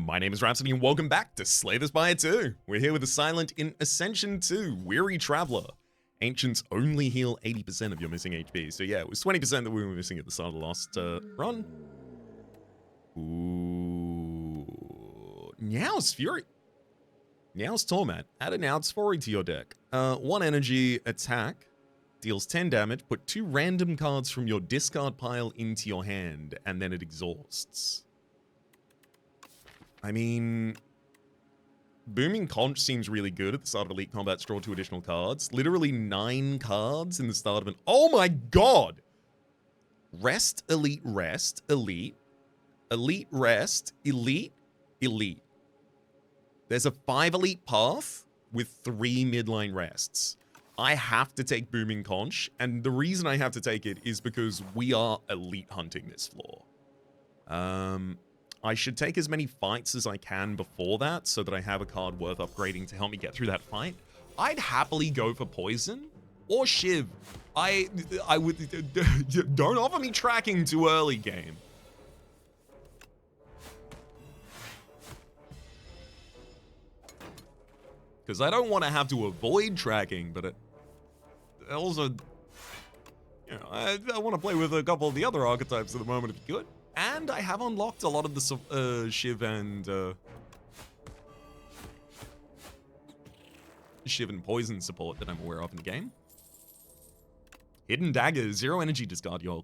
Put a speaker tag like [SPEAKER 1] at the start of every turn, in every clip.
[SPEAKER 1] My name is Rhapsody and welcome back to Slay the Spire 2. We're here with the Silent in Ascension 2, Weary Traveler. Ancients only heal 80% of your missing HP. So yeah, it was 20% that we were missing at the start of the last run. Ooh. Now's Fury. Now's Torment. Add a Now's Fury to your deck. 1 energy attack. Deals 10 damage. Put 2 random cards from your discard pile into your hand, and then it exhausts. I mean, Booming Conch seems really good at the start of Elite Combat. Draw 2 additional cards. Literally 9 cards in the start of an... Oh my god! Rest, Elite, Rest, Elite. Elite, Rest, Elite, Elite. There's a 5 Elite path with 3 midline rests. I have to take Booming Conch, and the reason I have to take it is because we are Elite hunting this floor. I should take as many fights as I can before that so that I have a card worth upgrading to help me get through that fight. I'd happily go for Poison or Shiv. I would... Don't offer me tracking too early, game. Because I don't want to have to avoid tracking, but it also... You know, I want to play with a couple of the other archetypes at the moment if you could. And I have unlocked a lot of the Shiv and Poison support that I'm aware of in the game. Hidden Dagger, 0 energy, discard 2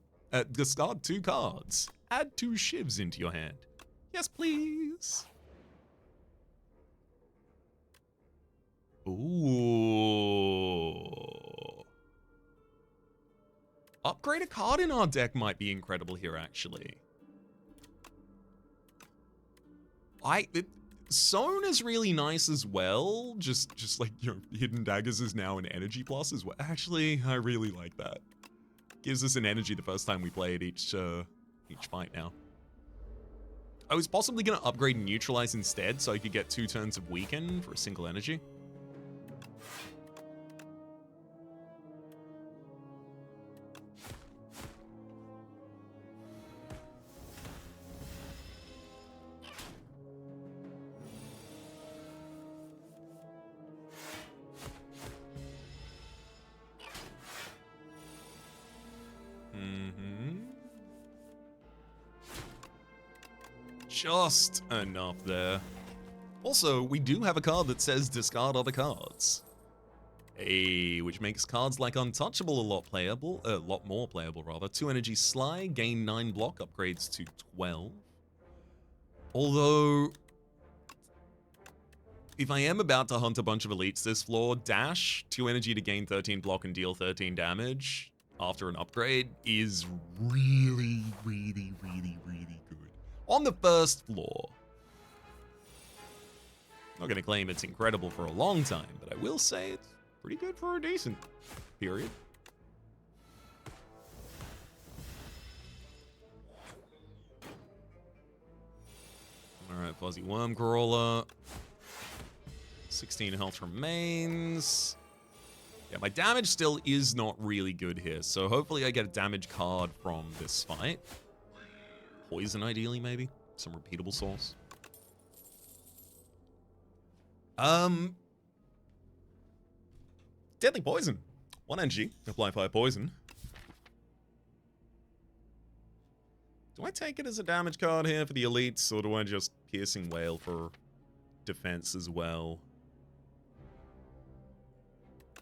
[SPEAKER 1] cards. Add 2 Shivs into your hand. Yes, please. Ooh. Upgrade a card in our deck might be incredible here, actually. Sown is really nice as well. Just like, you know, Hidden Daggers is now an energy plus as well. Actually, I really like that. Gives us an energy the first time we play it each fight now. I was possibly going to upgrade Neutralize instead so I could get 2 turns of Weaken for a single energy. Just enough there. Also, we do have a card that says discard other cards. Which makes cards like Untouchable a lot more playable rather. 2 energy Sly, gain 9 block, upgrades to 12. Although, if I am about to hunt a bunch of elites this floor, Dash, 2 energy to gain 13 block and deal 13 damage after an upgrade is really, really, really, really good. On the first floor. Not going to claim it's incredible for a long time, but I will say it's pretty good for a decent period. Alright, Fuzzy Worm Crawler. 16 health remains. Yeah, my damage still is not really good here, so hopefully I get a damage card from this fight. Poison, ideally, maybe? Some repeatable source. Deadly Poison. 1 energy. Apply 5 poison. Do I take it as a damage card here for the elites, or do I just Piercing Wail for defense as well?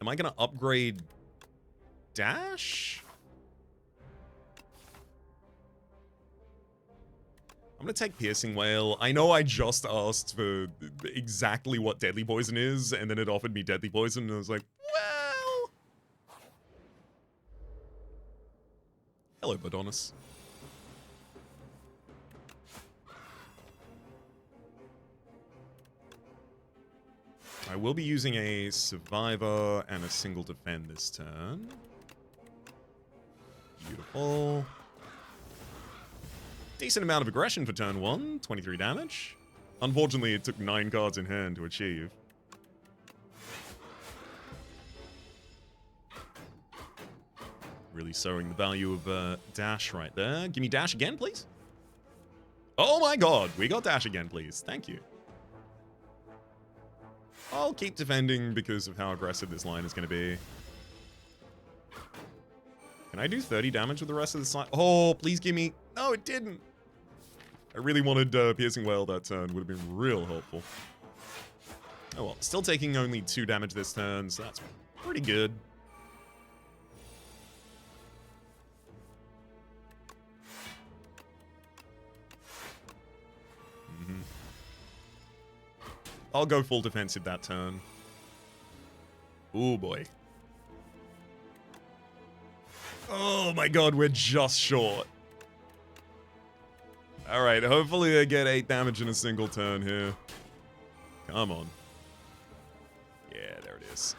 [SPEAKER 1] Am I gonna upgrade Dash? I'm gonna take Piercing Wail. I know I just asked for exactly what Deadly Poison is, and then it offered me Deadly Poison, and I was like, well... Hello, Bodonis. I will be using a Survivor and a single Defend this turn. Beautiful. Decent amount of aggression for turn 1, 23 damage. Unfortunately, it took 9 cards in hand to achieve. Really showing the value of Dash right there. Give me Dash again, please. Oh my god, we got dash again, please. Thank you. I'll keep defending because of how aggressive this line is going to be. Can I do 30 damage with the rest of this line? Oh, please give me... No, it didn't. I really wanted Piercing Wail that turn. Would have been real helpful. Oh well, still taking only 2 damage this turn, so that's pretty good. I'll go full defensive that turn. Ooh, boy. Oh my god, we're just short. Alright, hopefully I get 8 damage in a single turn here. Come on. Yeah, there it is.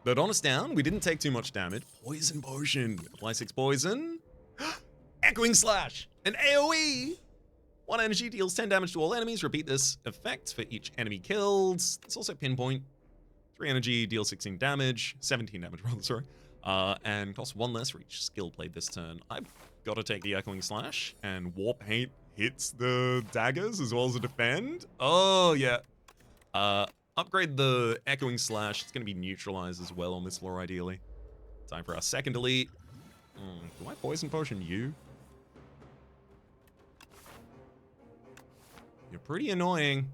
[SPEAKER 1] But honest down, we didn't take too much damage. Poison potion. Apply 6 poison. Echoing Slash. An AoE. 1 energy deals 10 damage to all enemies. Repeat this effect for each enemy killed. It's also pinpoint. 3 energy deals 16 damage. 17 damage, rather, sorry. And costs 1 less for each skill played this turn. I've got to take the Echoing Slash. And Warp Hate hits the daggers as well as the defend. Oh, yeah. Upgrade the Echoing Slash. It's going to be neutralized as well on this floor, ideally. Time for our second elite. Do I Poison Potion you? You're pretty annoying.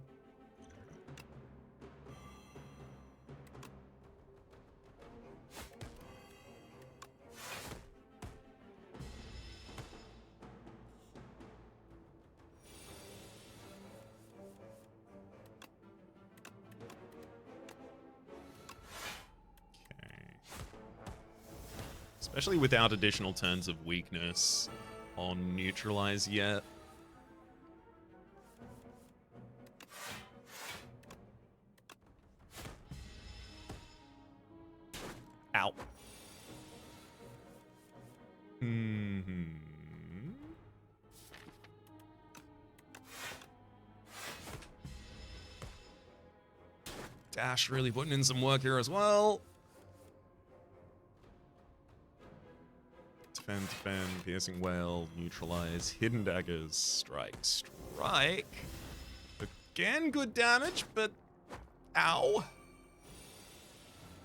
[SPEAKER 1] Especially without additional turns of weakness on neutralize yet. Ow. Dash really putting in some work here as well. Defend, Piercing Wail, neutralize, hidden daggers, strike. Again, good damage, but ow.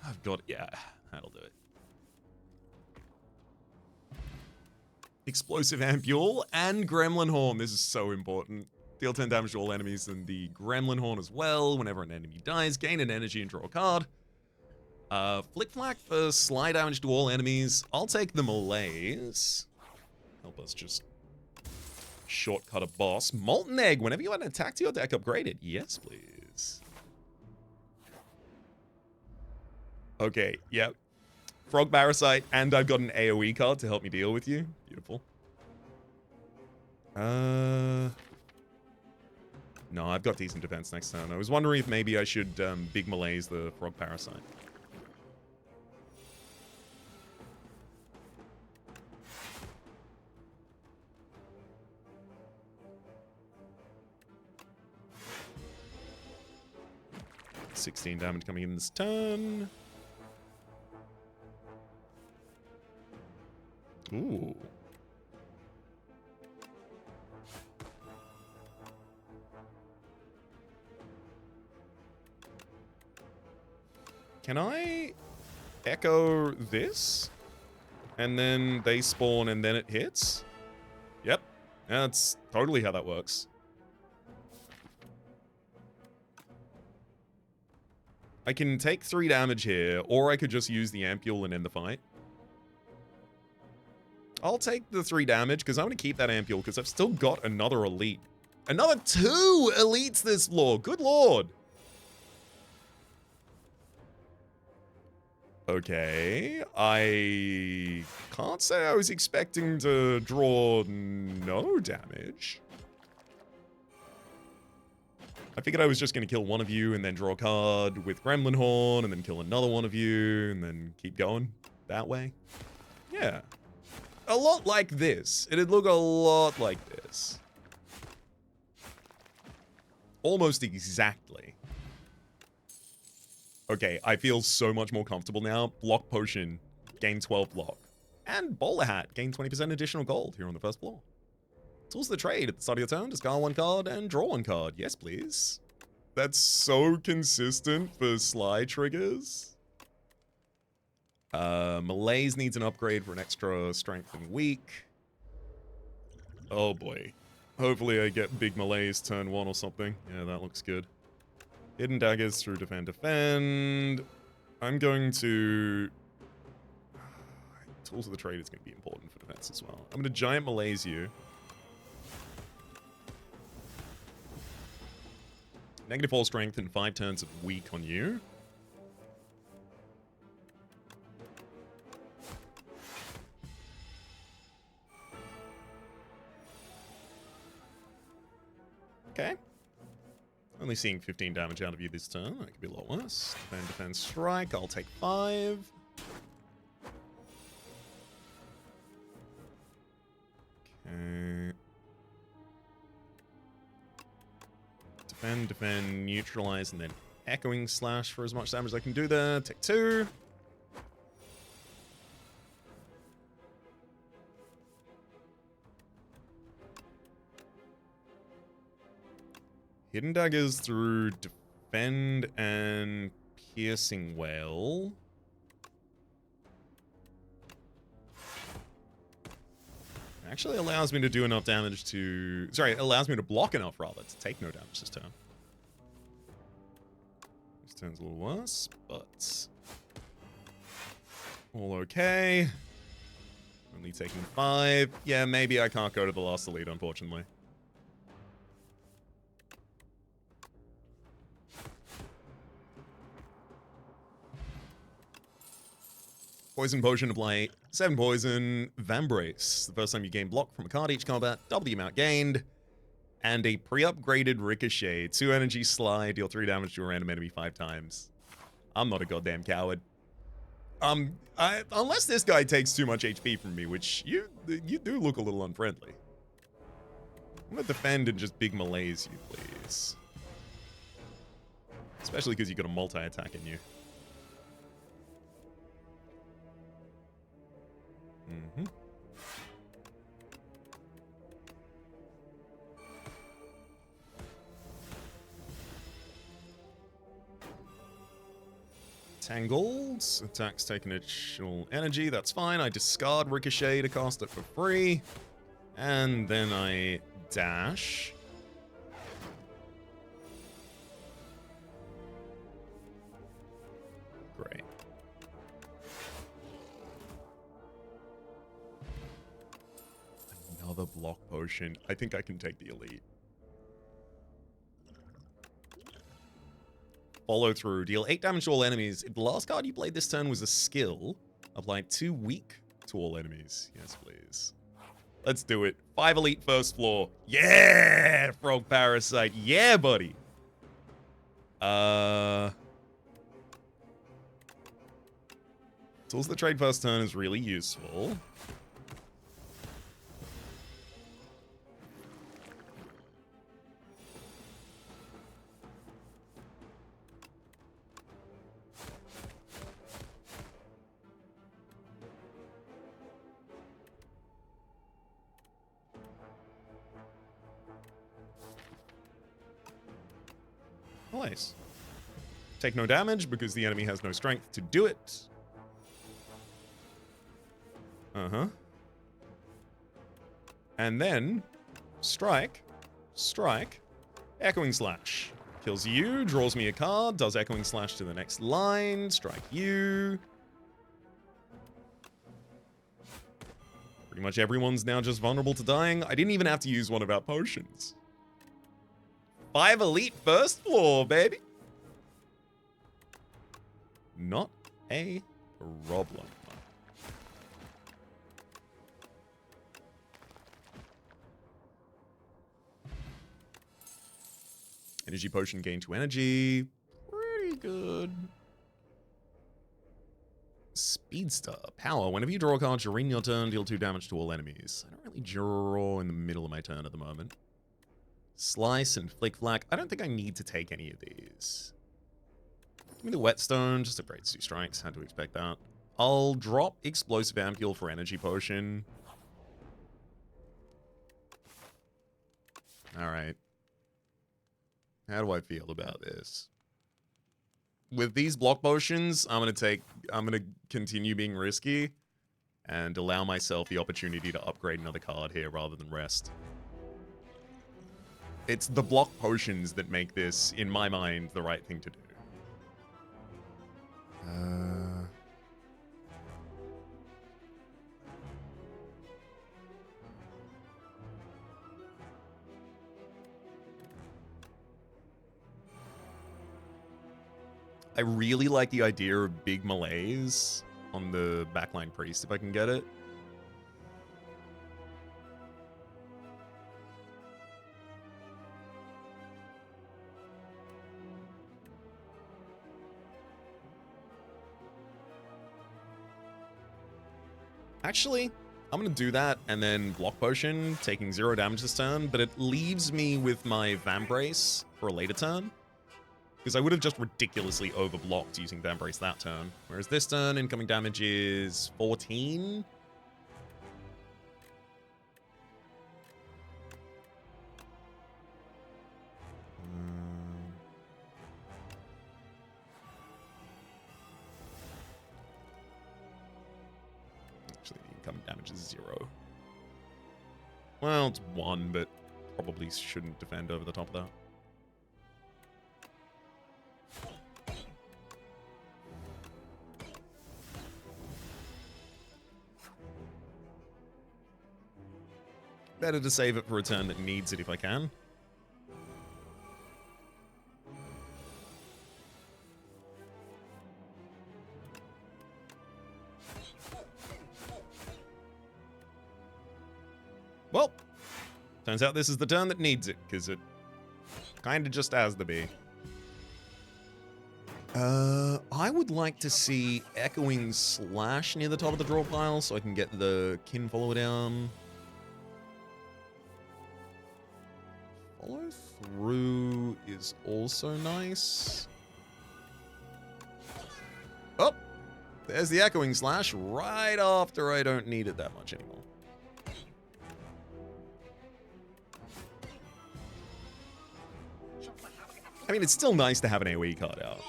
[SPEAKER 1] I've got, yeah, that'll do it. Explosive Ampule and Gremlin Horn. This is so important. Deal 10 damage to all enemies and the Gremlin Horn as well. Whenever an enemy dies, gain an energy and draw a card. Flick Flack for slide damage to all enemies. I'll take the Malaise. Help us just shortcut a boss. Molten Egg. Whenever you add an attack to your deck, upgrade it. Yes, please. Okay, yep. Frog Parasite, and I've got an AoE card to help me deal with you. Beautiful. No, I've got decent defense next turn. I was wondering if maybe I should Big Malaise the Frog Parasite. $16 damage coming in this turn. Ooh. Can I echo this? And then they spawn and then it hits? Yep. That's totally how that works. I can take 3 damage here, or I could just use the Ampule and end the fight. I'll take the 3 damage, because I'm going to keep that Ampule, because I've still got another elite. Another 2 elites this floor! Good lord! Okay, I can't say I was expecting to draw no damage. I figured I was just going to kill one of you and then draw a card with Gremlin Horn and then kill another one of you and then keep going that way. Yeah. A lot like this. It'd look a lot like this. Almost exactly. Okay, I feel so much more comfortable now. Block Potion, gain 12 block. And Bowler Hat, gain 20% additional gold here on the first floor. Tools of the trade. At the start of your turn, discard one card and draw one card. Yes, please. That's so consistent for slide triggers. Malaise needs an upgrade for an extra strength and weak. Oh boy. Hopefully I get big Malaise turn 1 or something. Yeah, that looks good. Hidden daggers through defend, defend. I'm going to... Tools of the trade is going to be important for defense as well. I'm going to giant Malaise you. -4 strength and 5 turns of weak on you. Okay. Only seeing 15 damage out of you this turn. That could be a lot worse. Defend, defend, strike. I'll take 5. Okay. Defend, defend, neutralize, and then echoing slash for as much damage as I can do there. Take 2. Hidden daggers through defend and piercing wail. Actually allows me to do enough damage to... Sorry, it allows me to block enough, rather, to take no damage this turn. This turn's a little worse, but... all okay. Only taking 5. Yeah, maybe I can't go to the last elite, unfortunately. Poison potion, apply 7 poison, Vambrace. The first time you gain block from a card each combat, double the amount gained. And a pre-upgraded Ricochet. 2 energy slide, deal 3 damage to a random enemy 5 times. I'm not a goddamn coward. Unless this guy takes too much HP from me, which you do look a little unfriendly. I'm gonna defend and just big malaise you, please. Especially because you got a multi-attack in you. Mm-hmm. Tangled. Attacks take an additional energy. That's fine. I discard Ricochet to cast it for free. And then I dash. Great. Another block potion. I think I can take the elite. Follow through. Deal 8 damage to all enemies. If the last card you played this turn was a skill, apply 2 weak to all enemies. Yes, please. Let's do it. 5 elite first floor. Yeah! Frog Parasite. Yeah, buddy. Tools of the trade first turn is really useful. Nice. Take no damage because the enemy has no strength to do it. Uh-huh. And then, strike, strike, echoing slash. Kills you, draws me a card, does echoing slash to the next line, strike you. Pretty much everyone's now just vulnerable to dying. I didn't even have to use one of our potions. 5 elite first floor, baby. Not a problem. Energy potion gain 2 energy. Pretty good. Speedster. Power. Whenever you draw a card during your turn, deal 2 damage to all enemies. I don't really draw in the middle of my turn at the moment. Slice and Flick Flack. I don't think I need to take any of these. Give me the Whetstone. Just upgrades 2 strikes. Had to expect that. I'll drop Explosive Ampule for Energy Potion. Alright. How do I feel about this? With these block potions, I'm gonna continue being risky and allow myself the opportunity to upgrade another card here rather than rest. It's the block potions that make this, in my mind, the right thing to do. I really like the idea of big melees on the backline priest if I can get it. Actually, I'm going to do that and then block potion, taking 0 damage this turn, but it leaves me with my Vambrace for a later turn. Because I would have just ridiculously overblocked using Vambrace that turn. Whereas this turn, incoming damage is 14. Actually, the incoming damage is 0. Well, it's 1, but probably shouldn't defend over the top of that. Better to save it for a turn that needs it if I can. Well, turns out this is the turn that needs it, because it kind of just has to be. I would like to see Echoing Slash near the top of the draw pile so I can get the Kin follower down. Follow through is also nice. Oh, there's the Echoing Slash right after I don't need it that much anymore. I mean, it's still nice to have an AoE card out.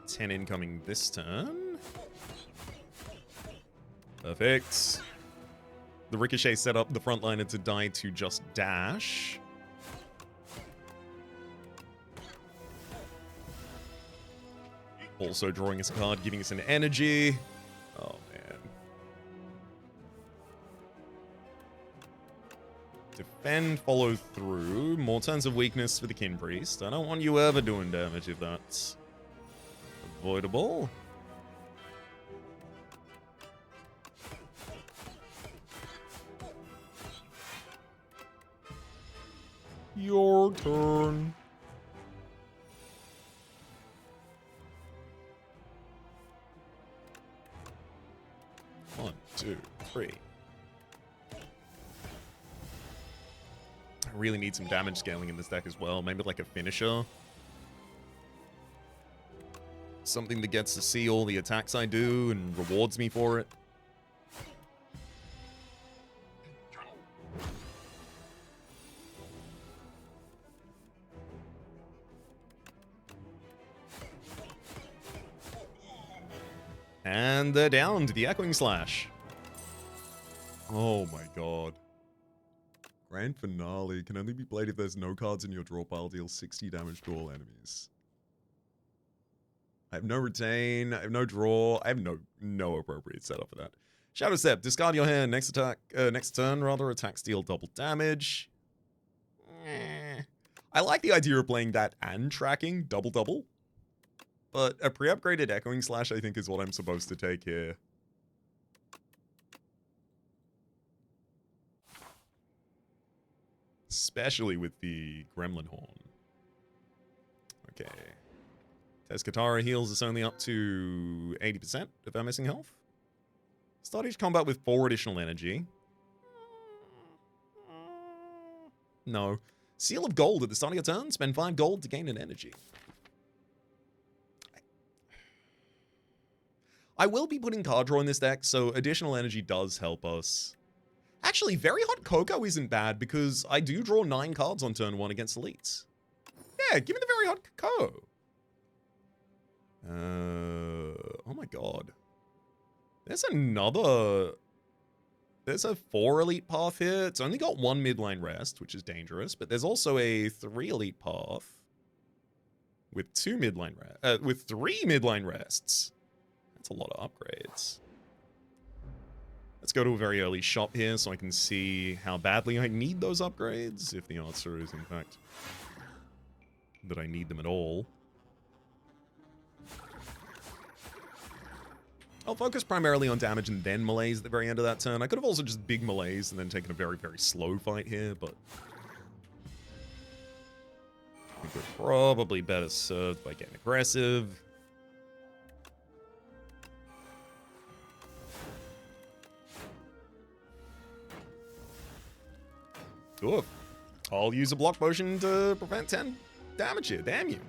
[SPEAKER 1] 10 incoming this turn. Perfect. The Ricochet set up the frontliner to die to just dash. Also drawing us a card, giving us an energy. Oh, man. Defend, follow through. More turns of weakness for the Kin Priest. I don't want you ever doing damage if that's avoidable. Your turn. One, two, three. I really need some damage scaling in this deck as well. Maybe like a finisher. Something that gets to see all the attacks I do and rewards me for it. And they're down to the Echoing Slash. Oh my god. Grand Finale can only be played if there's no cards in your draw pile. Deal 60 damage to all enemies. I have no retain. I have no draw. I have no appropriate setup for that. Shadow Step. Discard your hand. Next turn, attacks deal double damage. I like the idea of playing that and tracking double. But a pre-upgraded Echoing Slash, I think, is what I'm supposed to take here. Especially with the Gremlin Horn. Okay. Tezcatara heals us only up to 80% of our missing health. Start each combat with 4 additional energy. No. Seal of Gold at the start of your turn. Spend 5 gold to gain an energy. I will be putting card draw in this deck, so additional energy does help us. Actually, Very Hot Cocoa isn't bad because I do draw 9 cards on turn 1 against elites. Yeah, give me the Very Hot Cocoa. Oh my god. There's a 4 elite path here. It's only got 1 midline rest, which is dangerous, but there's also a 3 elite path with 3 midline rests. That's a lot of upgrades. Let's go to a very early shop here so I can see how badly I need those upgrades, if the answer is, in fact, that I need them at all. I'll focus primarily on damage and then melees at the very end of that turn. I could have also just big melees and then taken a very, very slow fight here, but I think we're probably better served by getting aggressive. Ooh. I'll use a block potion to prevent 10 damage here. Damn you.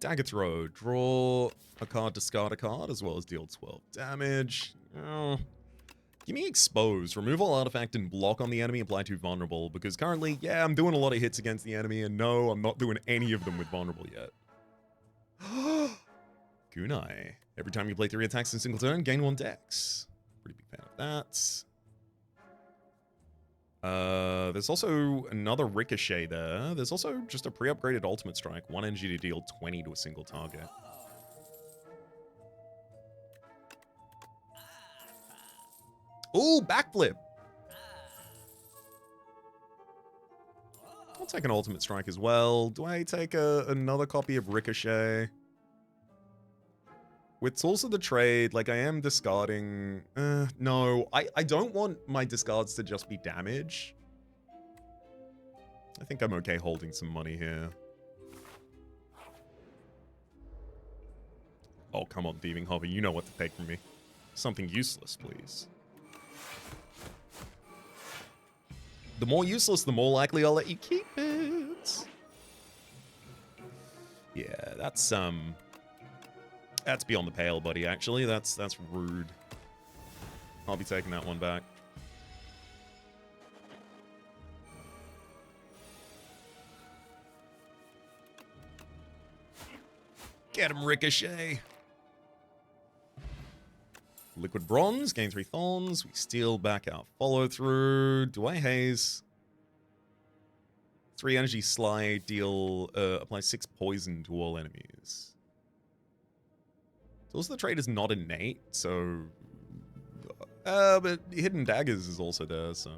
[SPEAKER 1] Dagger Throw. Draw a card, discard a card, as well as deal 12 damage. Oh. Give me Expose. Remove all artifact and block on the enemy. Apply to Vulnerable. Because currently, yeah, I'm doing a lot of hits against the enemy. And no, I'm not doing any of them with Vulnerable yet. Kunai. Every time you play 3 attacks in a single turn, gain 1 dex. Pretty big fan of that. There's also another Ricochet there. There's also just a pre-upgraded Ultimate Strike. 1 energy to deal 20 to a single target. Ooh, backflip. I'll take an Ultimate Strike as well. Do I take another copy of Ricochet? With Tools of the Trade, like, I am discarding... no, I don't want my discards to just be damage. I think I'm okay holding some money here. Oh, come on, Thieving Hover. You know what to take from me. Something useless, please. The more useless, the more likely I'll let you keep it. Yeah, that's beyond the pale, buddy, actually. That's rude. I'll be taking that one back. Get him, Ricochet. Liquid Bronze, gain 3 Thorns. We steal back our follow-through. Do I haze? 3 energy slide, deal, apply 6 poison to all enemies. Also, the trade is not innate, so... but Hidden Daggers is also there, so...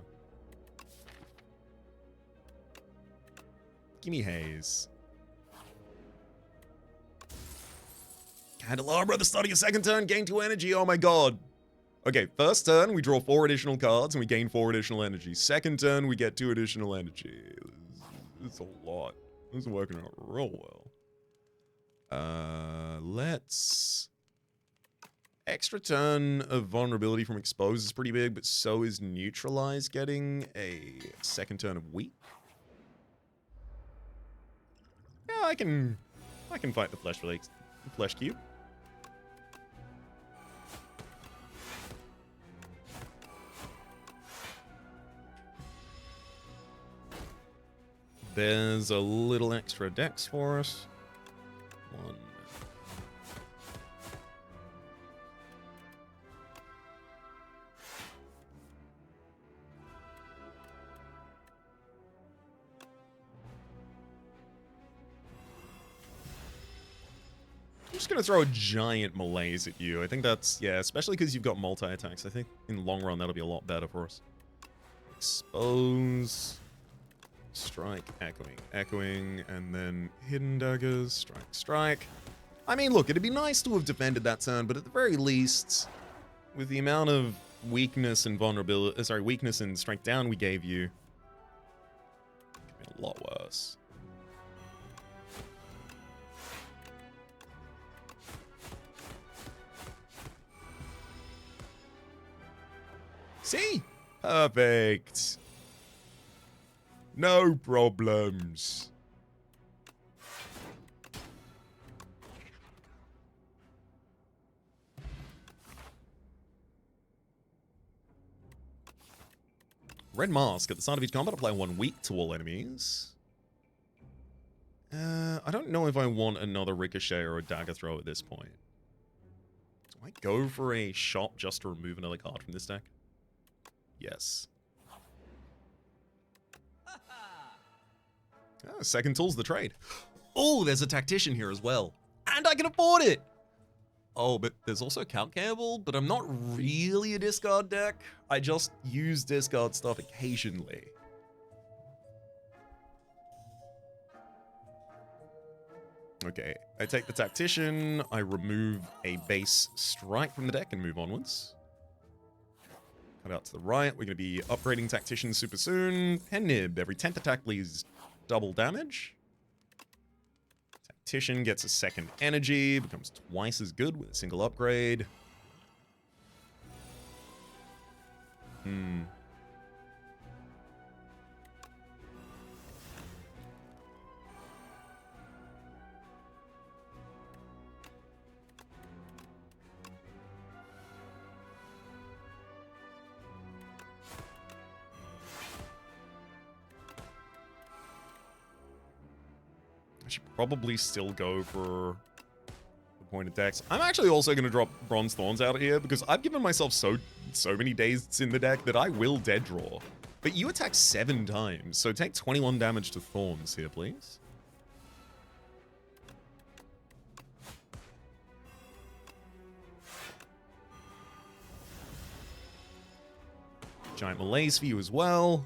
[SPEAKER 1] Gimme haze. Candelabra at the start of your second turn, gain 2 energy, oh my god. Okay, first turn, we draw 4 additional cards and we gain 4 additional energy. Second turn, we get 2 additional energy. It's a lot. This is working out real well. Let's... Extra turn of vulnerability from Expose is pretty big, but so is Neutralize getting a second turn of Weak. Yeah, I can fight the Flesh Cube. There's a little extra dex for us. 1. I'm just going to throw a giant malaise at you. I think that's, yeah, especially because you've got multi-attacks. I think in the long run, that'll be a lot better for us. Expose. Strike, echoing, and then Hidden Daggers, strike. I mean, look, it'd be nice to have defended that turn, but at the very least, with the amount of weakness and vulnerability, weakness and strength down we gave you, it could be a lot worse. See? Perfect. No problems. Red Mask. At the start of each combat, apply 1 weak to all enemies. I don't know if I want another Ricochet or a Dagger Throw at this point. Do I go for a shot just to remove another card from this deck? Yes. Oh, second tool's the trade. Oh, there's a Tactician here as well. And I can afford it! Oh, but there's also Count Campbell, but I'm not really a discard deck. I just use discard stuff occasionally. Okay, I take the Tactician, I remove a base strike from the deck and move onwards. Cut out to the right, we're going to be upgrading Tactician super soon. Pen Nib, every 10th attack leaves double damage. Tactician gets a second energy, becomes twice as good with a single upgrade. I should probably still go for the pointed decks. I'm actually also going to drop Bronze Thorns out here because I've given myself so many days in the deck that I will dead draw. But you attack 7 times, so take 21 damage to Thorns here, please. Giant Malaise for you as well.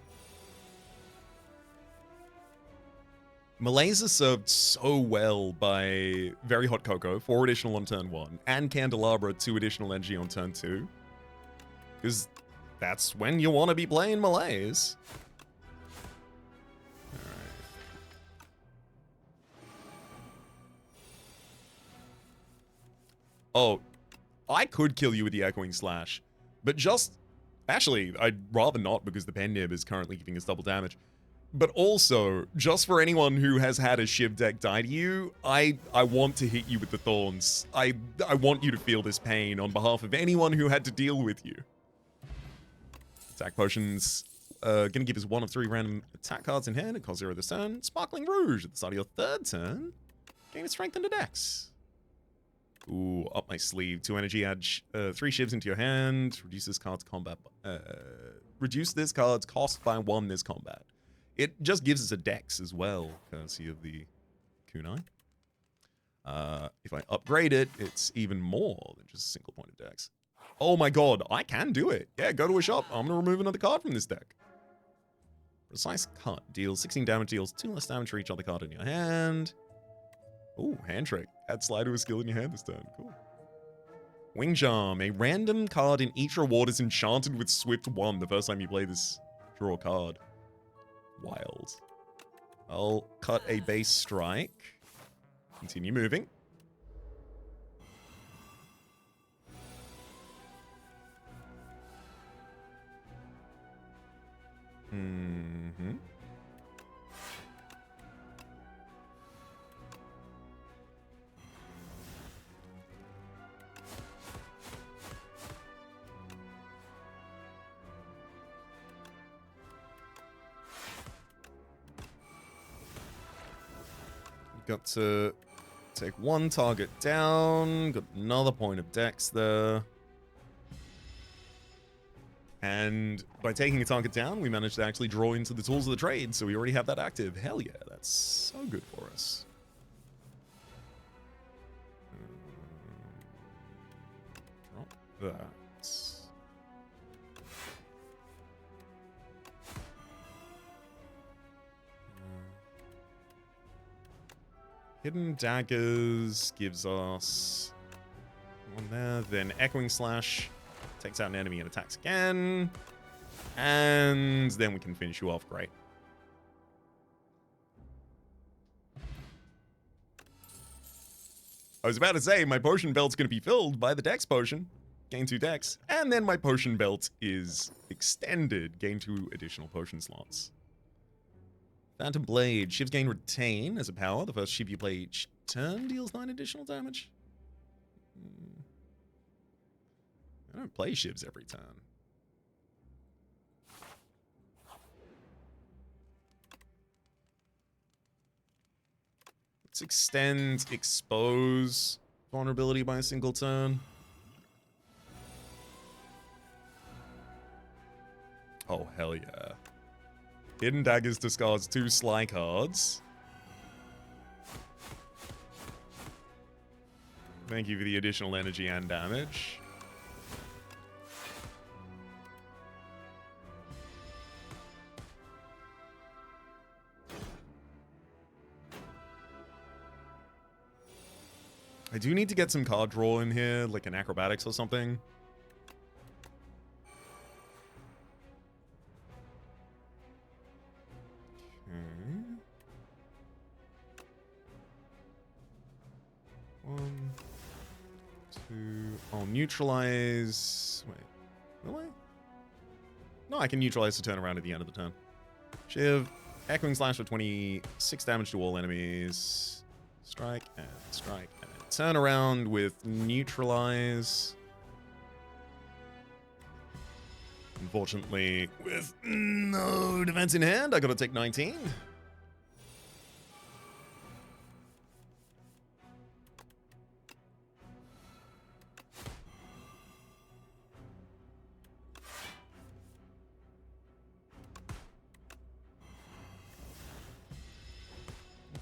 [SPEAKER 1] Malaise is served so well by Very Hot Cocoa, 4 additional on turn 1, and Candelabra, 2 additional energy on turn 2. Because that's when you want to be playing Malaise. Alright. Oh, I could kill you with the Echoing Slash, but just... Actually, I'd rather not because the Pen Nib is currently giving us double damage. But also, just for anyone who has had a Shiv deck die to you, I want to hit you with the Thorns. I want you to feel this pain on behalf of anyone who had to deal with you. Attack Potions, gonna give us 1 of 3 random attack cards in hand. It costs 0 this turn. Sparkling Rouge at the start of your 3rd turn. Gain a strength into Dex. Ooh, up my sleeve. 2 energy, add 3 Shivs into your hand. Reduce this card's combat. Reduce this card's cost by 1 this combat. It just gives us a Dex as well, courtesy of the Kunai. If I upgrade it, it's even more than just a single point of Dex. Oh my god, I can do it. Yeah, go to a shop. I'm going to remove another card from this deck. Precise Cut. Deals 16 damage, deals 2 less damage for each other card in your hand. Ooh, Hand Trick. Add slide to a skill in your hand this turn. Cool. Wing Charm. A random card in each reward is enchanted with Swift 1 the first time you play this draw card. Wild. I'll cut a base strike. Continue moving. Got to take 1 target down. Got another point of Dex there. And by taking a target down, we managed to actually draw into the tools of the trade, so we already have that active. Hell yeah, that's so good for us. Drop that. Hidden Daggers gives us 1 there, then Echoing Slash takes out an enemy and attacks again. And then we can finish you off. Great. I was about to say, my potion belt's going to be filled by the Dex potion. gain 2 decks. And then my potion belt is extended, gain 2 additional potion slots. Phantom Blade, shivs gain retain as a power. The first shiv you play each turn deals 9 additional damage. I don't play shivs every turn. Let's extend, expose vulnerability by a single turn. Oh, hell yeah. Hidden Daggers discards 2 Sly cards. Thank you for the additional energy and damage. I do need to get some card draw in here, like an acrobatics or something. Okay. 1, 2. I'll neutralize. Wait, will I? No, I can neutralize the turn around at the end of the turn. Shiv, Echoing Slash for 26 damage to all enemies. Strike and strike. And then turn around with neutralize. Unfortunately, with no defense in hand, I gotta take 19.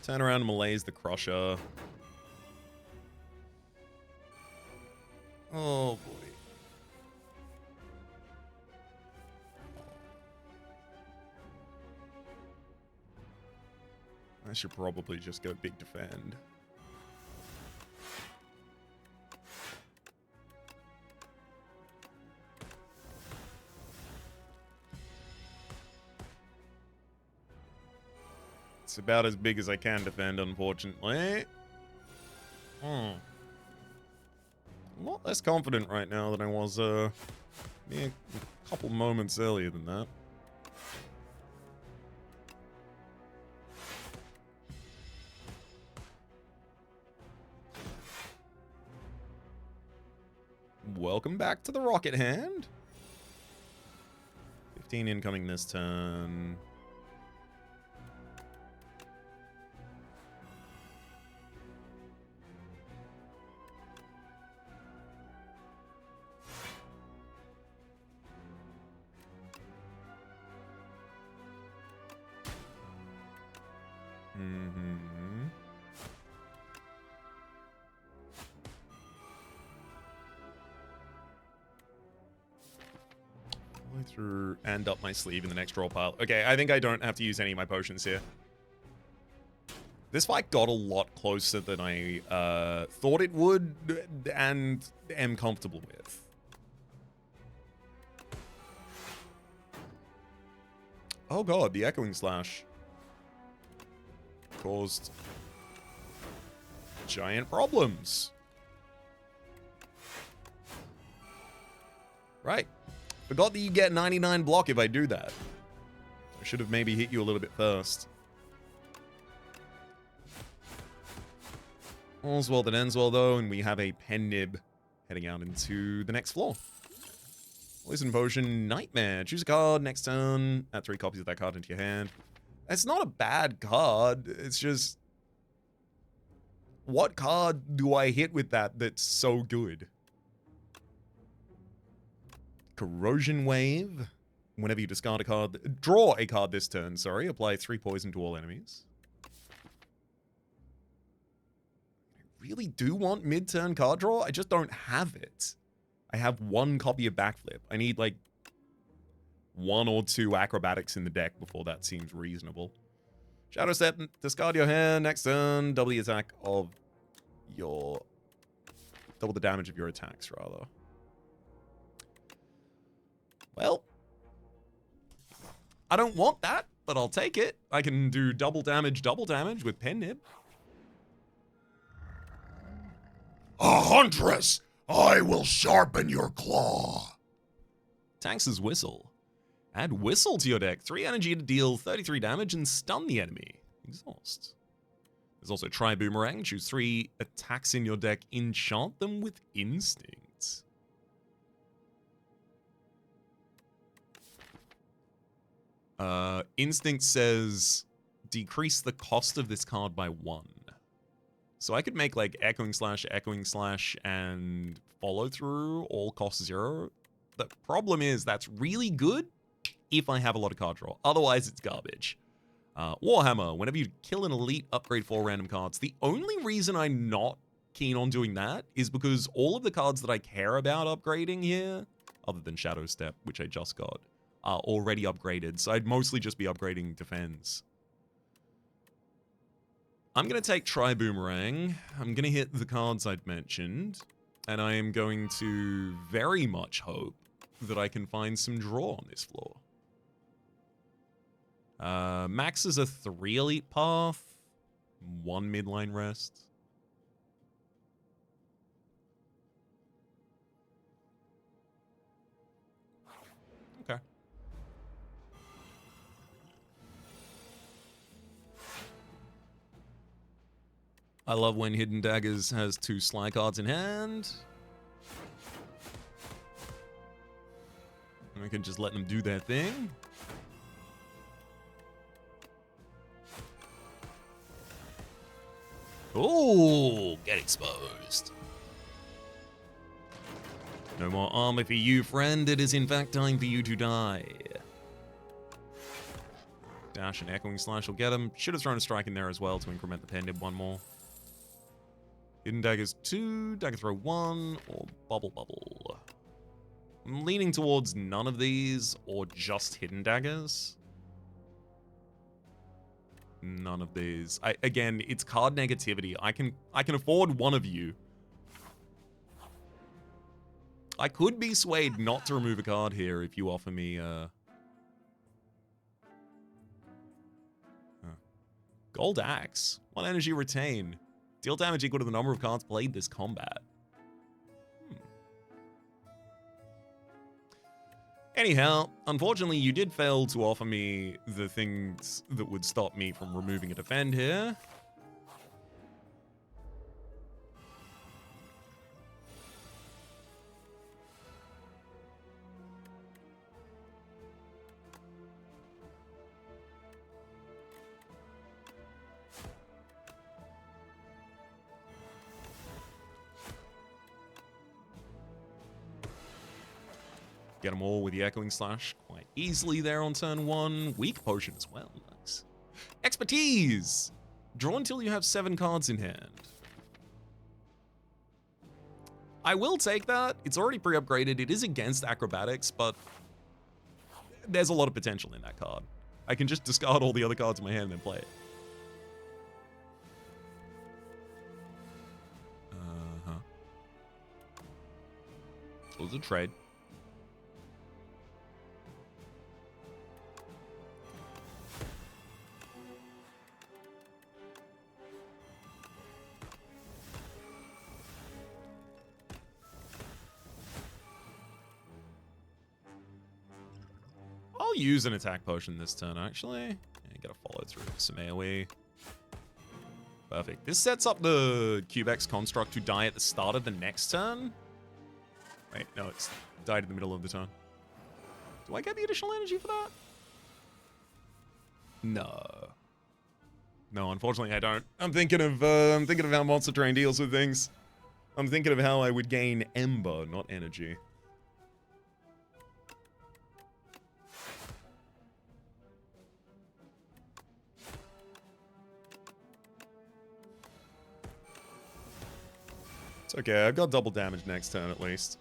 [SPEAKER 1] Turn around and malaise the Crusher. Oh boy. I should probably just go big defend. It's about as big as I can defend, unfortunately. I'm a lot less confident right now than I was a couple moments earlier than that. Welcome back to the Rocket Hand. 15 incoming this turn. Through and up my sleeve in the next draw pile. Okay, I think I don't have to use any of my potions here. This fight got a lot closer than I thought it would and am comfortable with. Oh god, the Echoing Slash caused giant problems. Right. Forgot that you get 99 block if I do that. I should have maybe hit you a little bit first. All's well that ends well, though, and we have a pen nib heading out into the next floor. Poison Potion, Nightmare. Choose a card next turn. Add 3 copies of that card into your hand. It's not a bad card. It's just... what card do I hit with that that's so good? Corrosion Wave. Whenever you discard a card, draw a card this turn, sorry. Apply 3 poison to all enemies. I really do want mid-turn card draw. I just don't have it. I have 1 copy of Backflip. I need like 1 or 2 acrobatics in the deck before that seems reasonable. Shadow Step, discard your hand. Next turn, double the attack of your... double the damage of your attacks, rather. Well, I don't want that, but I'll take it. I can do double damage with Pen Nib. A Huntress I will sharpen your claw. Tanks' Whistle. Add Whistle to your deck. 3 energy to deal 33 damage and stun the enemy. Exhaust. There's also Try Boomerang. Choose 3 attacks in your deck. Enchant them with Instinct. Instinct says decrease the cost of this card by 1. So I could make like Echoing Slash, and Follow Through, all cost 0. The problem is that's really good if I have a lot of card draw. Otherwise, it's garbage. Warhammer, whenever you kill an elite, upgrade 4 random cards. The only reason I'm not keen on doing that is because all of the cards that I care about upgrading here, other than Shadow Step, which I just got, are already upgraded. So I'd mostly just be upgrading defense. I'm going to take Try Boomerang. I'm going to hit the cards I'd mentioned. And I am going to very much hope that I can find some draw on this floor. Max is a 3 elite path, 1 midline rest. Okay. I love when Hidden Daggers has 2 Sly cards in hand. And we can just let them do their thing. Oh, get exposed. No more armor for you, friend. It is in fact time for you to die. Dash and Echoing Slash will get him. Should have thrown a strike in there as well to increment the pendant 1 more. Hidden Daggers 2, Dagger Throw 1, or Bubble Bubble. I'm leaning towards none of these, or just Hidden Daggers. None of these. Again, it's card negativity. I can afford one of you. I could be swayed not to remove a card here if you offer me Gold Axe. 1 energy retain. Deal damage equal to the number of cards played this combat. Anyhow, unfortunately, you did fail to offer me the things that would stop me from removing a defend here. Get them all with the Echoing Slash quite easily there on turn 1. Weak Potion as well. Nice. Expertise! Draw until you have 7 cards in hand. I will take that. It's already pre-upgraded. It is against Acrobatics, but there's a lot of potential in that card. I can just discard all the other cards in my hand and then play it. So it's a trade. I'll use an attack potion this turn, actually. Yeah, gotta follow through with some AoE. Perfect. This sets up the Cubex construct to die at the start of the next turn. Wait, no, it's died in the middle of the turn. Do I get the additional energy for that? No. No, unfortunately I don't. I'm thinking of how Monster Train deals with things. I'm thinking of how I would gain Ember, not energy. It's okay, I've got double damage next turn at least.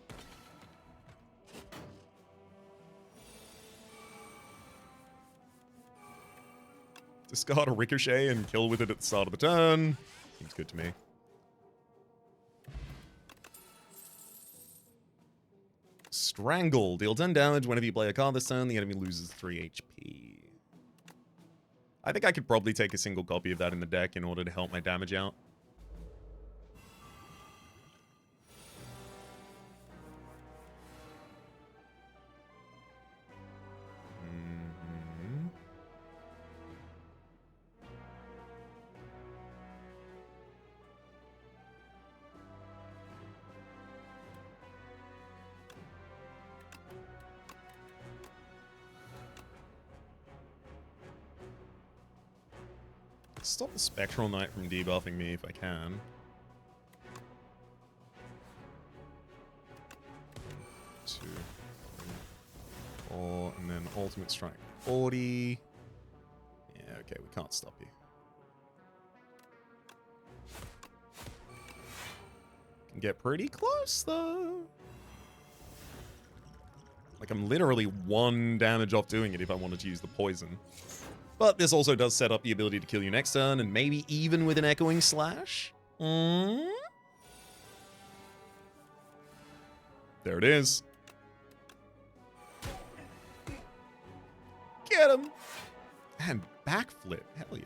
[SPEAKER 1] Discard a Ricochet and kill with it at the start of the turn. Seems good to me. Strangle. Deal 10 damage whenever you play a card this turn. The enemy loses 3 HP. I think I could probably take a single copy of that in the deck in order to help my damage out. Stop the Spectral Knight from debuffing me if I can. 2, 3, 4, and then Ultimate Strike 40. Yeah, okay, we can't stop you. Can get pretty close, though. Like, I'm literally 1 damage off doing it if I wanted to use the poison. But this also does set up the ability to kill you next turn, and maybe even with an Echoing Slash. There it is. Get him! And backflip. Hell yeah.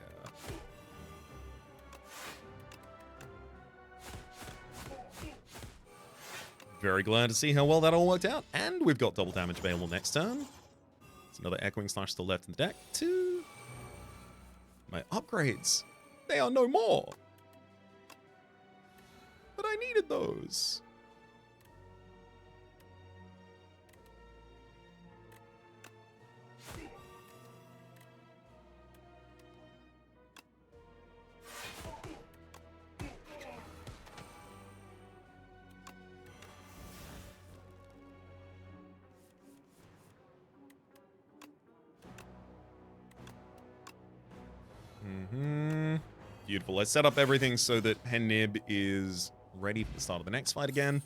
[SPEAKER 1] Very glad to see how well that all worked out. And we've got double damage available next turn. There's another Echoing Slash still left in the deck. 2. My upgrades. They are no more. But I needed those. Beautiful. I set up everything so that Nib is ready for the start of the next fight again.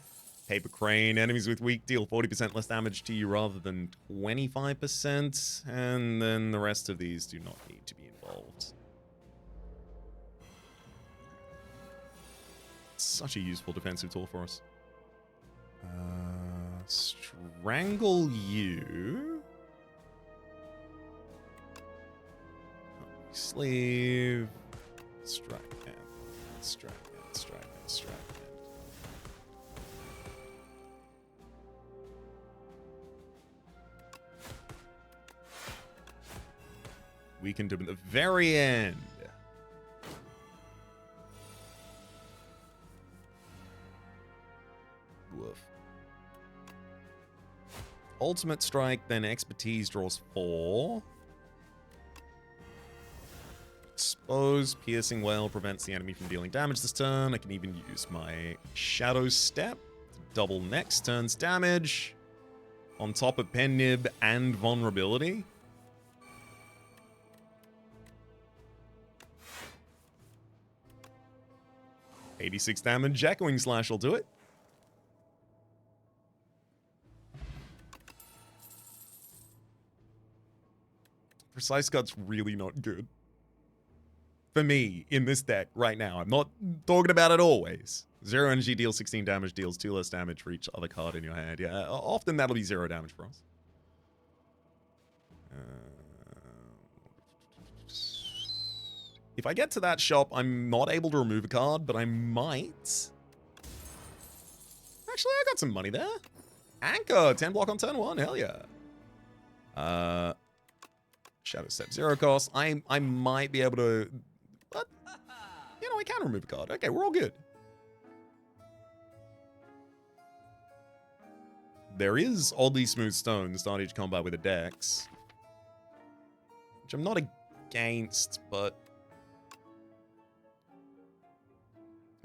[SPEAKER 1] Paper Crane, enemies with weak deal 40% less damage to you rather than 25%. And then the rest of these do not need to be involved. Such a useful defensive tool for us. Strangle you. Sleeve. Strike hand. Strike hand. Strike hand. Strike hand. Weakened him at the very end. Woof. Ultimate Strike, then Expertise draws 4. Expose, Piercing Wail prevents the enemy from dealing damage this turn. I can even use my Shadow Step to double next turn's damage on top of Pen Nib and Vulnerability. $86 damage, Echoing Slash will do it. Precise Cut's really not good. For me, in this deck right now. I'm not talking about it always. 0 energy deals 16 damage, deals 2 less damage for each other card in your hand. Yeah, often that'll be 0 damage for us. If I get to that shop, I'm not able to remove a card, but I might. Actually, I got some money there. Anchor, 10 block on turn 1, hell yeah. Shadow Step, 0 cost. I might be able to... But, you know, I can remove a card. Okay, we're all good. There is Oddly Smooth Stone to start each combat with a Dex. Which I'm not against, but...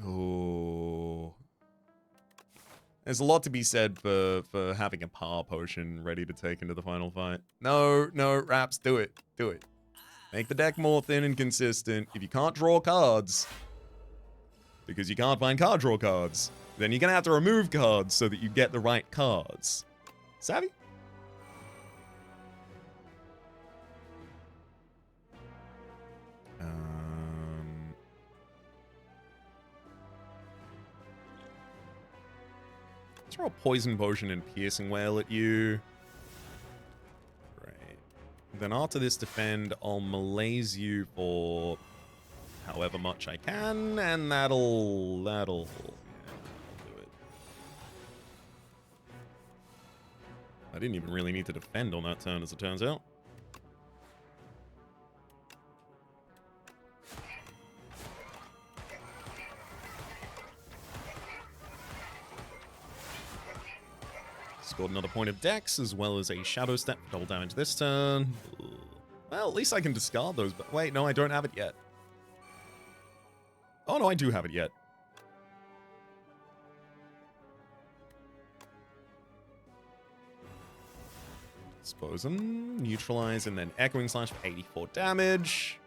[SPEAKER 1] Oh... There's a lot to be said for having a power potion ready to take into the final fight. No, Raps, do it. Do it. Make the deck more thin and consistent. If you can't draw cards, because you can't find card draw cards, then you're going to have to remove cards so that you get the right cards. Savvy? Throw a Poison Potion and Piercing Wail at you. Great. Then after this defend, I'll malaise you for however much I can, and that'll yeah, I'll do it. I didn't even really need to defend on that turn, as it turns out. Scored another point of Dex, as well as a Shadow Step for double damage this turn. Well, at least I can discard those, but wait, no, I don't have it yet. Oh, no, I do have it yet. Dispose them, neutralize, and then Echoing Slash for 84 damage.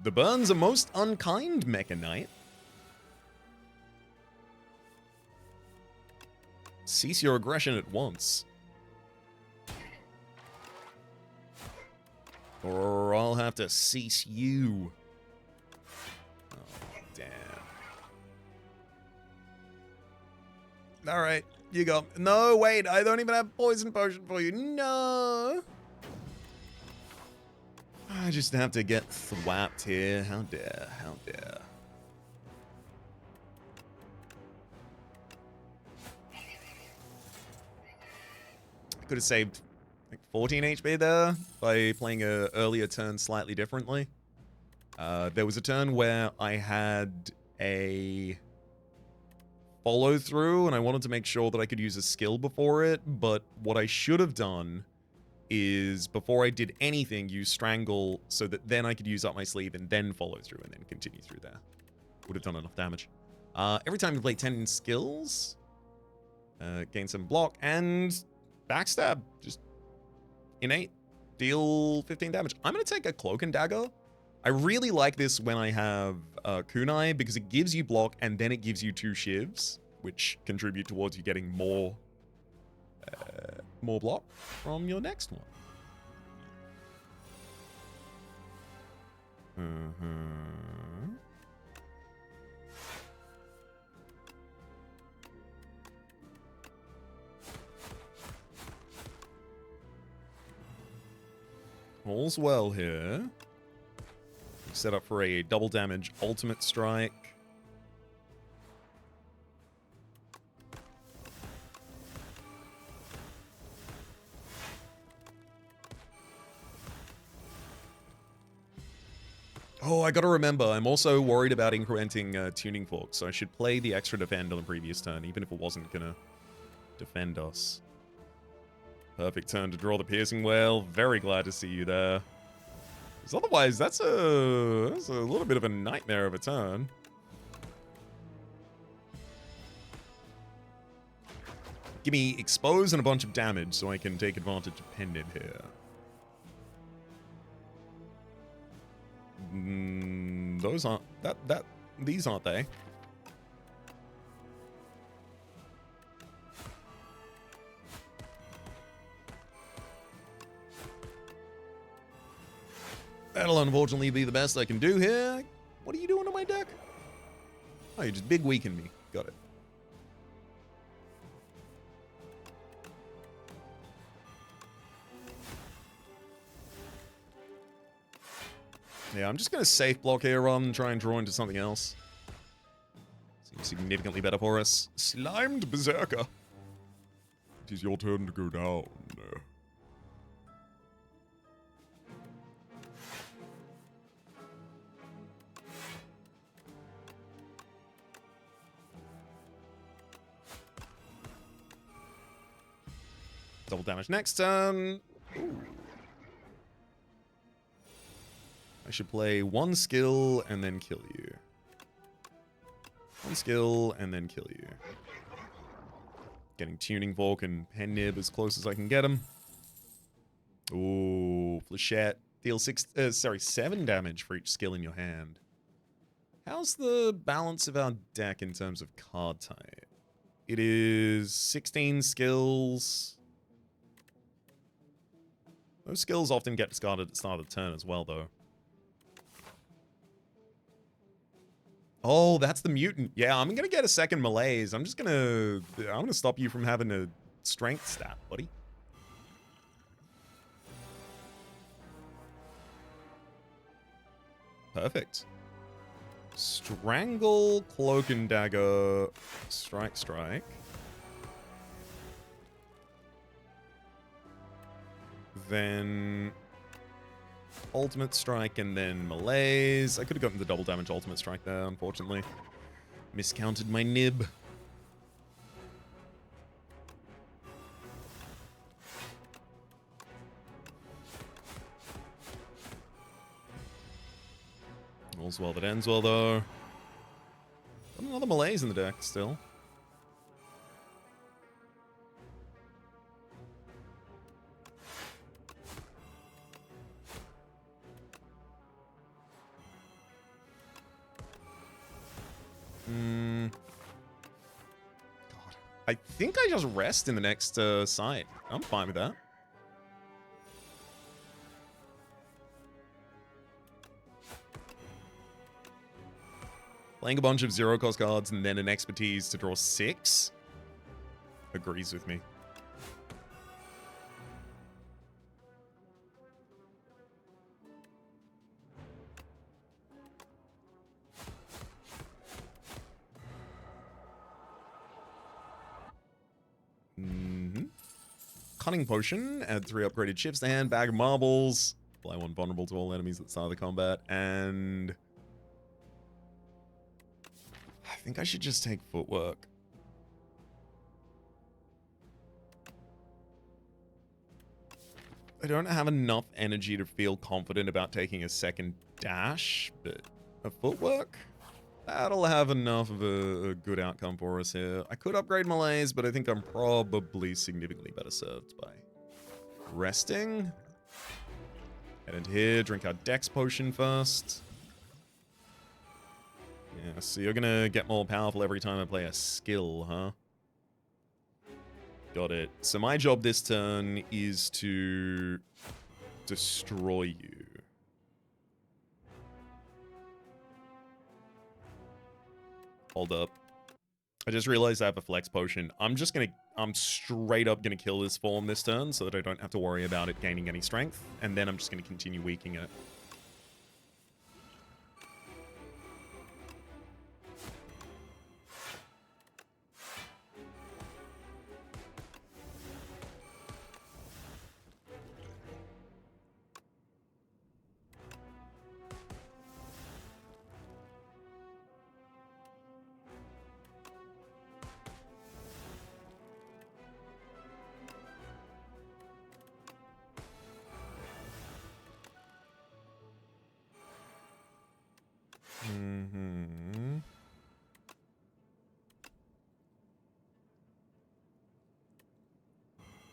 [SPEAKER 1] The burns are most unkind, Mecha Knight. Cease your aggression at once. Or I'll have to cease you. Oh, damn. Alright, you go. No, wait, I don't even have poison potion for you. No! I just have to get thwapped here. How dare, how dare. I could have saved like 14 HP there by playing a earlier turn slightly differently. There was a turn where I had a follow through and I wanted to make sure that I could use a skill before it, but what I should have done is before I did anything, use Strangle so that then I could use up my sleeve and then follow through and then continue through there. Would have done enough damage. Every time you play 10 skills, gain some block and backstab. Just innate. Deal 15 damage. I'm going to take a Cloak and Dagger. I really like this when I have Kunai because it gives you block and then it gives you 2 shivs, which contribute towards you getting more block from your next one. All's well here. Set up for a double damage ultimate strike. Oh, I gotta remember, I'm also worried about incrementing Tuning Fork, so I should play the extra defend on the previous turn, even if it wasn't gonna defend us. Perfect turn to draw the Piercing Wail. Very glad to see you there. Because otherwise, that's a little bit of a nightmare of a turn. Give me Expose and a bunch of damage so I can take advantage of Pendant here. Those aren't... These aren't they? That'll unfortunately be the best I can do here. What are you doing to my deck? Oh, you just big weaken me. Got it. Yeah, I'm just going to safe block here rather than try and draw into something else. Seems significantly better for us. Slimed Berserker. It is your turn to go down. Double damage next turn. Ooh. I should play 1 skill and then kill you. 1 skill and then kill you. Getting Tuning Fork and Pen Nib as close as I can get them. Ooh, Flechette. Deal 7 damage for each skill in your hand. How's the balance of our deck in terms of card type? It is 16 skills. Those skills often get discarded at the start of the turn as well, though. Oh, that's the mutant. Yeah, I'm gonna get a second malaise. I'm gonna stop you from having a strength stat, buddy. Perfect. Strangle, Cloak and Dagger, strike. Then Ultimate strike and then malaise. I could have gotten the double damage ultimate strike there, unfortunately. Miscounted my nib. All's well that ends well, though. Got another malaise in the deck still. God. I think I just rest in the next site. I'm fine with that. Playing a bunch of zero-cost cards and then an expertise to draw 6 agrees with me. Cunning Potion, add 3 upgraded chips to hand, bag of marbles, apply 1 vulnerable to all enemies at the start of the combat, and I think I should just take footwork. I don't have enough energy to feel confident about taking a second dash, but a footwork? That'll have enough of a good outcome for us here. I could upgrade malaise, but I think I'm probably significantly better served by resting. Head into here, drink our Dex Potion first. Yeah, so you're gonna get more powerful every time I play a skill, huh? Got it. So my job this turn is to destroy you. Hold up. I just realized I have a flex potion. I'm straight up gonna kill this form this turn so that I don't have to worry about it gaining any strength. And then I'm just gonna continue weakening it.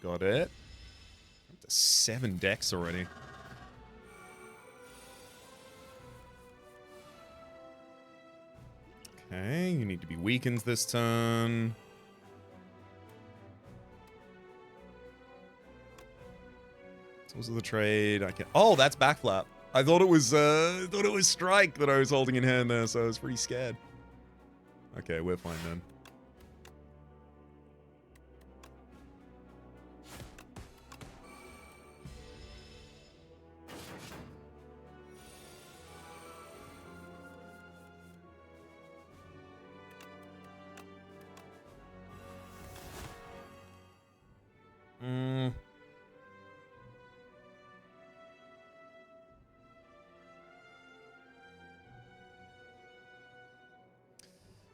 [SPEAKER 1] Got it. Up to 7 decks already. Okay, you need to be weakened this turn. Tools of the trade. I can. Oh, that's backflap. I thought it was strike that I was holding in hand there, so I was pretty scared. Okay, we're fine then.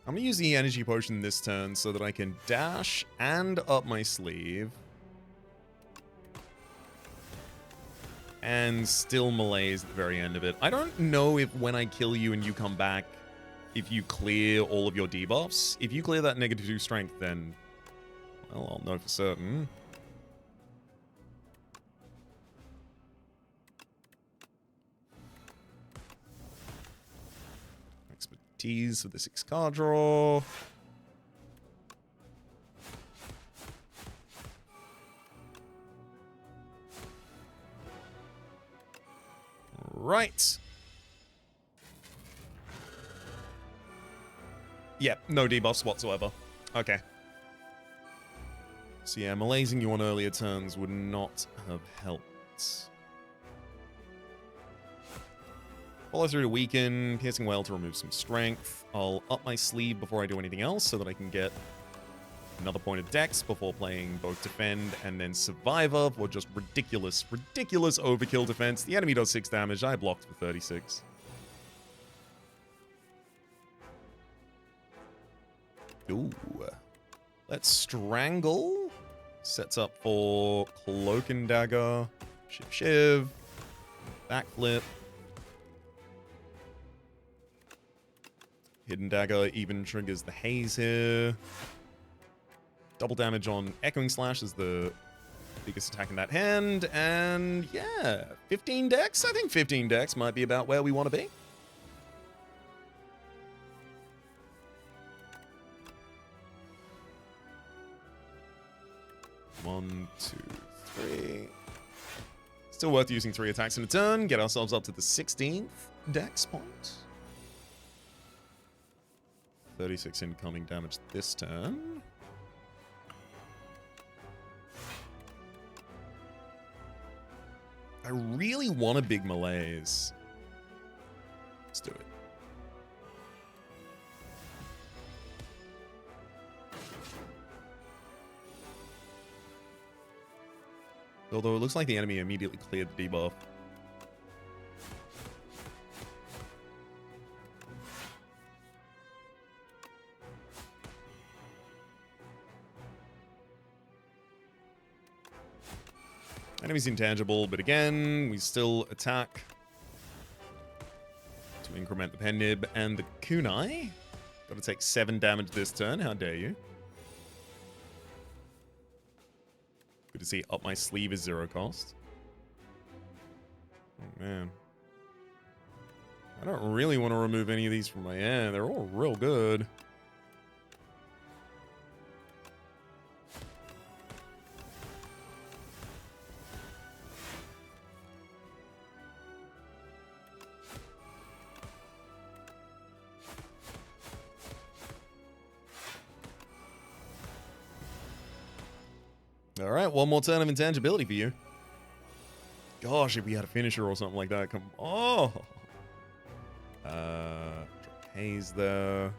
[SPEAKER 1] I'm gonna use the energy potion this turn so that I can dash and up my sleeve. And still malaise at the very end of it. I don't know if when I kill you and you come back, if you clear all of your debuffs. If you clear that -2 strength, then, well, I'll know for certain. Expertise with the 6 card draw. Right. Yep, no debuffs whatsoever. Okay. So yeah, malaising you on earlier turns would not have helped. Follow through to weaken, piercing well to remove some strength. I'll up my sleeve before I do anything else so that I can get Another point of Dex before playing both Defend and then Survivor for just ridiculous, ridiculous overkill defense. The enemy does 6 damage. I blocked for 36. Ooh. Let's Strangle. Sets up for Cloak and Dagger. Shiv. Backflip. Hidden Dagger even triggers the Haze here. Double damage on Echoing Slash is the biggest attack in that hand. And yeah, 15 Dex? I think 15 Dex might be about where we want to be. One, two, three. Still worth using 3 attacks in a turn. Get ourselves up to the 16th Dex point. 36 incoming damage this turn. I really want a big malaise. Let's do it. Although it looks like the enemy immediately cleared the debuff. Enemy's intangible, but again, we still attack to increment the pen nib and the kunai. Got to take 7 damage this turn. How dare you? Good to see up my sleeve is 0 cost. Oh man, I don't really want to remove any of these from my end. They're all real good. All right, one more turn of intangibility for you. Gosh, if we had a finisher or something like that, come on. Drop Haze there.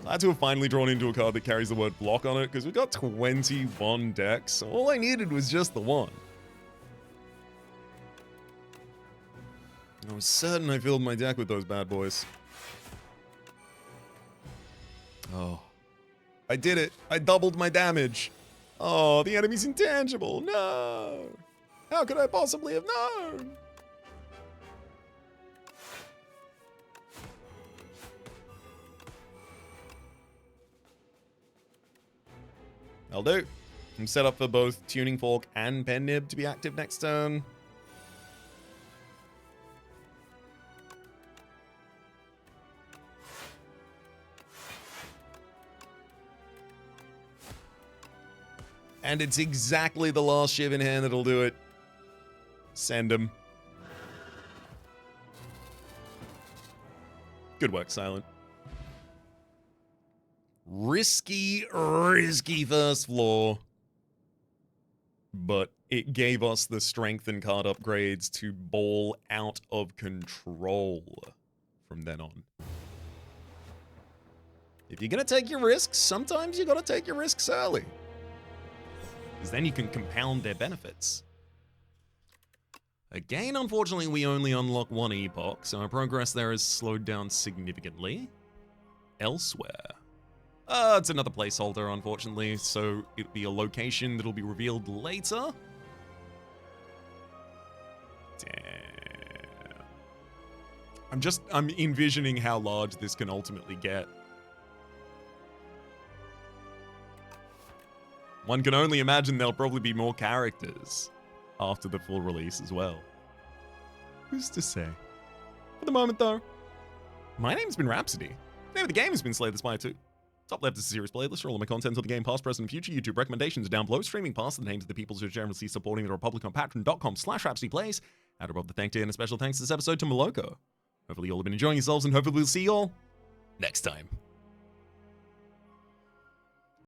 [SPEAKER 1] Glad to have finally drawn into a card that carries the word block on it, because we got 21 decks. So all I needed was just the one. I was certain I filled my deck with those bad boys. Oh. I did it. I doubled my damage. Oh, the enemy's intangible. No. How could I possibly have known? I'll do. I'm set up for both Tuning Fork and Pen Nib to be active next turn. And it's exactly the last Shiv in hand that'll do it. Send him. Good work, Silent. Risky, risky first floor. But it gave us the strength and card upgrades to ball out of control from then on. If you're going to take your risks, sometimes you got to take your risks early. Because then you can compound their benefits. Again, unfortunately, we only unlock 1 epoch, so our progress there is slowed down significantly. Elsewhere. It's another placeholder, unfortunately, so it'll be a location that'll be revealed later. Damn. I'm envisioning how large this can ultimately get. One can only imagine there'll probably be more characters after the full release as well. Who's to say? For the moment, though, my name's been Rhapsody. The name of the game has been Slay the Spire 2. Top left is a series playlist for all of my content of the game, past, present, and future. YouTube recommendations are down below. Streaming past the names of the people who are generously supporting the Republic on patreon.com/RhapsodyPlays. Out above the thank you and a special thanks this episode to Moloko. Hopefully you all have been enjoying yourselves, and hopefully we'll see you all next time.